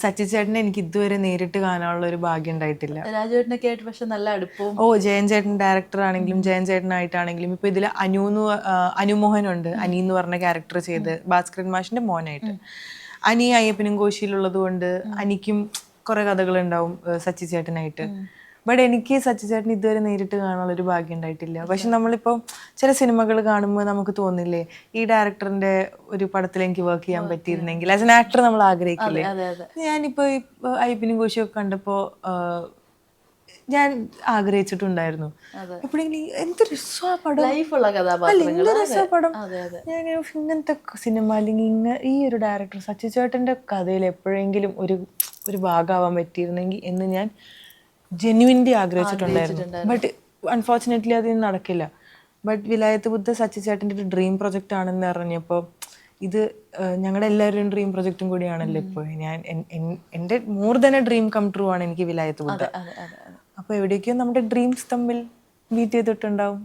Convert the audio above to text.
സച്ചി ചേട്ടനെ എനിക്ക് ഇതുവരെ നേരിട്ട് കാണാനുള്ള ഒരു ഭാഗ്യം ഉണ്ടായിട്ടില്ല. രാജുവേട്ടനൊക്കെ ആയിട്ട് പക്ഷെ നല്ല അടുപ്പവും. ജയൻ ചേട്ടൻ ഡയറക്ടർ ആണെങ്കിലും ജയൻ ചേട്ടനായിട്ടാണെങ്കിലും ഇപ്പൊ ഇതിൽ അനുമോഹനുണ്ട്, അനി എന്ന് പറഞ്ഞ ക്യാരക്ടർ ചെയ്ത് ഭാസ്കരൻ മാഷിന്റെ മോനായിട്ട്. അനി അയ്യപ്പനും കോശിയിലുള്ളത് കൊണ്ട് അനിക്കും കുറെ കഥകൾ ഉണ്ടാവും സച്ചി ചേട്ടനായിട്ട്. ബട്ട് എനിക്ക് സച്ചി ചേട്ടൻ ഇതുവരെ നേരിട്ട് കാണാനുള്ള ഒരു ഭാഗ്യം ഉണ്ടായിട്ടില്ല. പക്ഷെ നമ്മളിപ്പോൾ ചില സിനിമകൾ കാണുമ്പോൾ നമുക്ക് തോന്നില്ലേ ഈ ഡയറക്ടറിന്റെ ഒരു പടത്തിൽ എനിക്ക് വർക്ക് ചെയ്യാൻ പറ്റിയിരുന്നെങ്കിൽ, ആസ് എൻ ആക്ടർ നമ്മൾ ആഗ്രഹിക്കില്ലേ. ഞാനിപ്പോ ഈ അയ്യപ്പനും കോശിയൊക്കെ കണ്ടപ്പോ ഞാൻ ആഗ്രഹിച്ചിട്ടുണ്ടായിരുന്നു എപ്പോഴെങ്കിലും എന്തൊരു പടം, എന്തൊരു പടം. ഞാൻ ഇങ്ങനത്തെ സിനിമ അല്ലെങ്കിൽ ഈ ഒരു ഡയറക്ടർ സച്ചി ചേട്ടന്റെ കഥയിൽ എപ്പോഴെങ്കിലും ഒരു ഭാഗമാവാൻ പറ്റിയിരുന്നെങ്കിൽ എന്ന് ഞാൻ ജെന്യുവിൻലി ആഗ്രഹിച്ചിട്ടുണ്ടായിരുന്നു. ബട്ട് അൺഫോർച്ചുനേറ്റ്ലി അതിന് നടക്കില്ല. ബട്ട് വിലായത്ത് ബുദ്ധ സച്ചി ചേട്ടൻ്റെ ഒരു ഡ്രീം പ്രൊജക്റ്റ് ആണെന്ന് അറിഞ്ഞപ്പോൾ ഇത് ഞങ്ങളുടെ എല്ലാവരുടെയും ഡ്രീം പ്രൊജക്റ്റും കൂടിയാണല്ലോ ഇപ്പോൾ. എൻ്റെ more than a dream come true ആണ് എനിക്ക് വിലായത്ത് ബുദ്ധ. അപ്പോൾ എവിടേക്കോ നമ്മുടെ ഡ്രീംസ് തമ്മിൽ മീറ്റ് ചെയ്തിട്ടുണ്ടാവും.